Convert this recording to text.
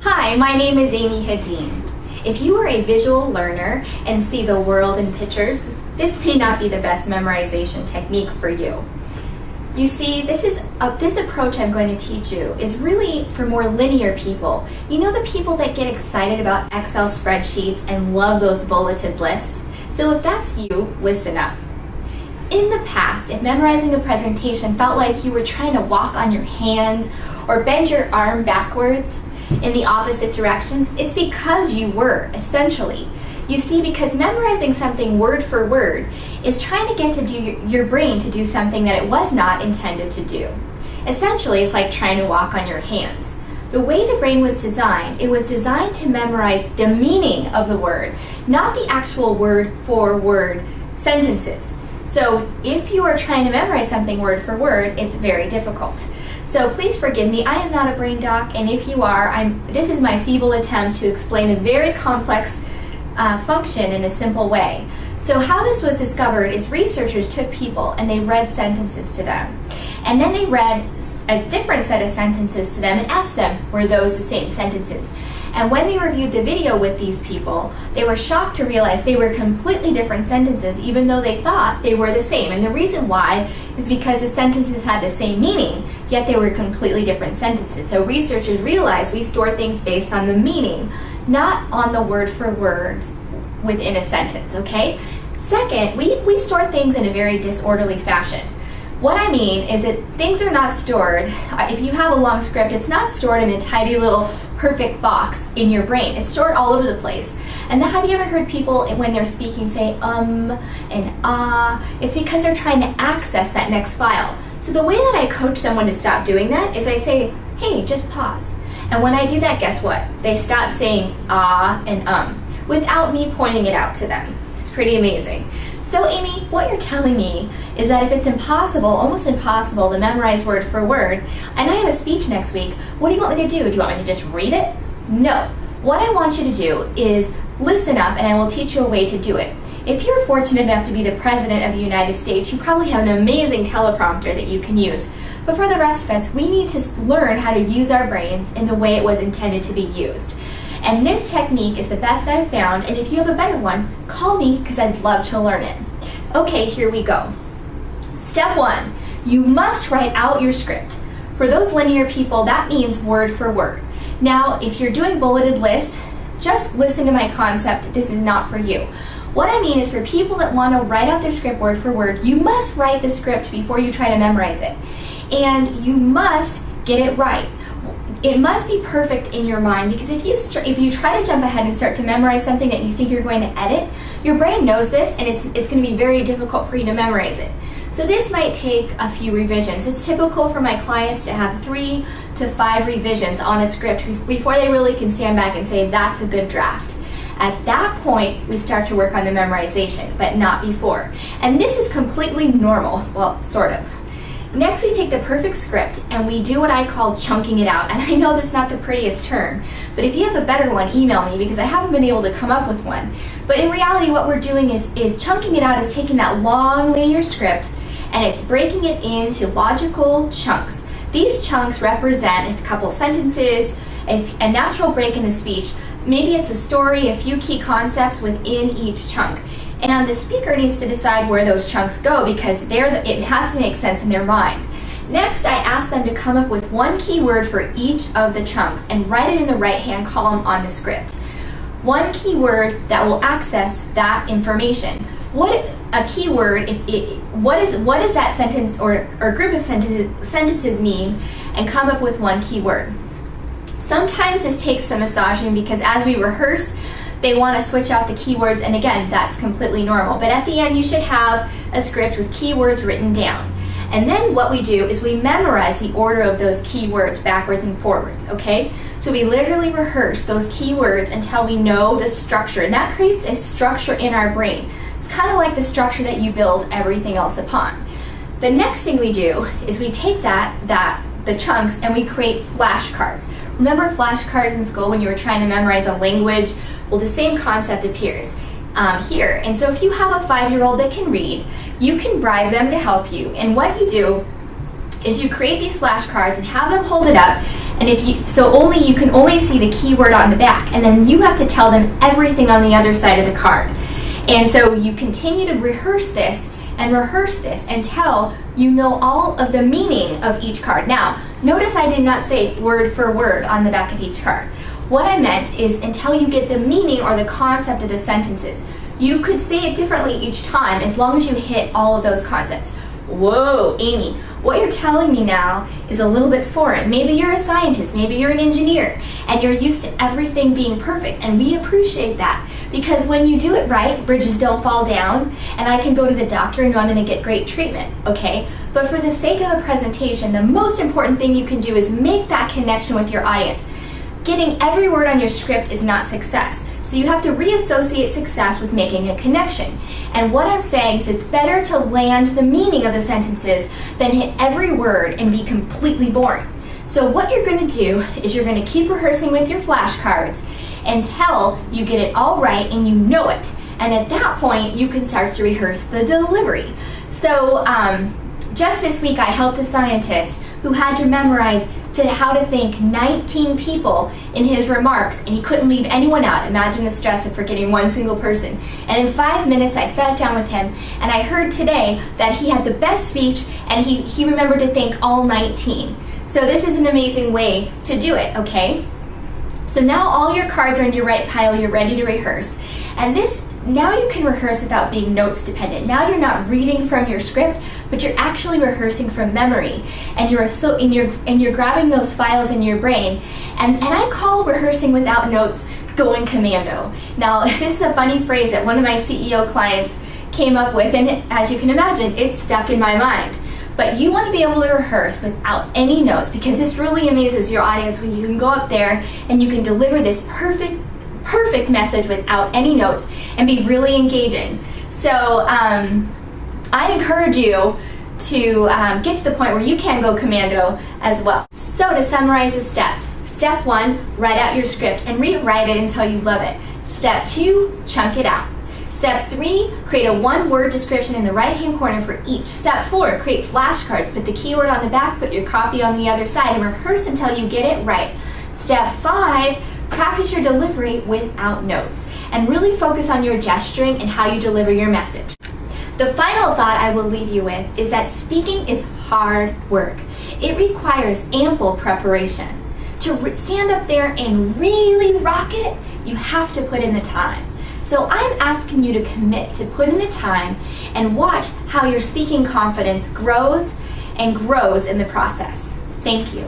Hi, my name is Amy Hedin. If you are a visual learner and see the world in pictures, this may not be the best memorization technique for you. You see, this approach I'm going to teach you is really for more linear people. You know, the people that get excited about Excel spreadsheets and love those bulleted lists? So if that's you, listen up. In the past, if memorizing a presentation felt like you were trying to walk on your hands or bend your arm backwards in the opposite directions, it's because you were, essentially. You see, because memorizing something word for word is trying to get your brain to do something that it was not intended to do. Essentially, it's like trying to walk on your hands. The way the brain was designed, it was designed to memorize the meaning of the word, not the actual word for word sentences. So if you are trying to memorize something word for word, it's very difficult. So please forgive me, I am not a brain doc, and if you are, this is my feeble attempt to explain a very complex function in a simple way. So how this was discovered is researchers took people and they read sentences to them. And then they read a different set of sentences to them and asked them, were those the same sentences? And when they reviewed the video with these people, they were shocked to realize they were completely different sentences, even though they thought they were the same. And the reason why is because the sentences had the same meaning, yet they were completely different sentences. So researchers realized we store things based on the meaning, not on the word for word within a sentence, okay? Second, we store things in a very disorderly fashion. What I mean is that things are not stored, if you have a long script, it's not stored in a tidy little perfect box in your brain. It's stored all over the place. And have you ever heard people, when they're speaking, say and ah? It's because they're trying to access that next file. So the way that I coach someone to stop doing that is I say, hey, just pause. And when I do that, guess what? They stop saying ah and without me pointing it out to them. It's pretty amazing. So Amy, what you're telling me is that if it's impossible, almost impossible to memorize word for word, and I have a speech next week, what do you want me to do? Do you want me to just read it? No. What I want you to do is listen up and I will teach you a way to do it. If you're fortunate enough to be the President of the United States, you probably have an amazing teleprompter that you can use. But for the rest of us, we need to learn how to use our brains in the way it was intended to be used. And this technique is the best I've found, and if you have a better one, call me because I'd love to learn it. Okay, here we go. Step 1, you must write out your script. For those linear people, that means word for word. Now, if you're doing bulleted lists, just listen to my concept. This is not for you. What I mean is for people that want to write out their script word for word, you must write the script before you try to memorize it. And you must get it right. It must be perfect in your mind, because if you try to jump ahead and start to memorize something that you think you're going to edit, your brain knows this and it's going to be very difficult for you to memorize it. So this might take a few revisions. It's typical for my clients to have 3 to 5 revisions on a script before they really can stand back and say that's a good draft. At that point, we start to work on the memorization, but not before. And this is completely normal, well, sort of. Next, we take the perfect script and we do what I call chunking it out. And I know that's not the prettiest term, but if you have a better one, email me because I haven't been able to come up with one. But in reality, what we're doing is chunking it out is taking that long linear script and it's breaking it into logical chunks. These chunks represent a couple sentences, a natural break in the speech. Maybe it's a story, a few key concepts within each chunk. And the speaker needs to decide where those chunks go because it has to make sense in their mind. Next, I ask them to come up with one keyword for each of the chunks and write it in the right-hand column on the script. One keyword that will access that information. What a keyword, what does that sentence or group of sentences mean, and come up with one keyword. Sometimes this takes some massaging because as we rehearse, they want to switch out the keywords, and again, that's completely normal. But at the end, you should have a script with keywords written down. And then what we do is we memorize the order of those keywords backwards and forwards, okay? So we literally rehearse those keywords until we know the structure, and that creates a structure in our brain. It's kind of like the structure that you build everything else upon. The next thing we do is we take the chunks and we create flashcards. Remember flashcards in school when you were trying to memorize a language? Well, the same concept appears here. And so if you have a 5-year-old that can read, you can bribe them to help you. And what you do is you create these flashcards and have them hold it up And you can only see the keyword on the back, and then you have to tell them everything on the other side of the card. And so you continue to rehearse this until you know all of the meaning of each card. Now, notice I did not say word for word on the back of each card. What I meant is until you get the meaning or the concept of the sentences. You could say it differently each time as long as you hit all of those concepts. Whoa, Amy, what you're telling me now is a little bit foreign. Maybe you're a scientist, maybe you're an engineer, and you're used to everything being perfect, and we appreciate that. Because when you do it right, bridges don't fall down, and I can go to the doctor and know I'm going to get great treatment, okay? But for the sake of a presentation, the most important thing you can do is make that connection with your audience. Getting every word on your script is not success. So you have to reassociate success with making a connection. And what I'm saying is it's better to land the meaning of the sentences than hit every word and be completely boring. So what you're going to do is you're going to keep rehearsing with your flashcards until you get it all right and you know it. And at that point, you can start to rehearse the delivery. So just this week, I helped a scientist who had to memorize how to thank 19 people in his remarks, and he couldn't leave anyone out. Imagine the stress of forgetting one single person. And in 5 minutes, I sat down with him, and I heard today that he had the best speech, and he remembered to thank all 19. So this is an amazing way to do it, okay? So now all your cards are in your right pile, you're ready to rehearse. And now you can rehearse without being notes dependent. Now you're not reading from your script, but you're actually rehearsing from memory, and you're grabbing those files in your brain. And I call rehearsing without notes going commando. Now, this is a funny phrase that one of my CEO clients came up with, and as you can imagine, it's stuck in my mind. But you want to be able to rehearse without any notes, because this really amazes your audience when you can go up there and you can deliver this perfect message without any notes and be really engaging. So I encourage you to get to the point where you can go commando as well. So to summarize the steps, step 1, write out your script and rewrite it until you love it. Step 2, chunk it out. Step 3, create a one-word description in the right-hand corner for each. Step 4, create flashcards. Put the keyword on the back, put your copy on the other side, and rehearse until you get it right. Step 5, practice your delivery without notes, and really focus on your gesturing and how you deliver your message. The final thought I will leave you with is that speaking is hard work. It requires ample preparation. To stand up there and really rock it, you have to put in the time. So I'm asking you to commit to put in the time and watch how your speaking confidence grows and grows in the process. Thank you.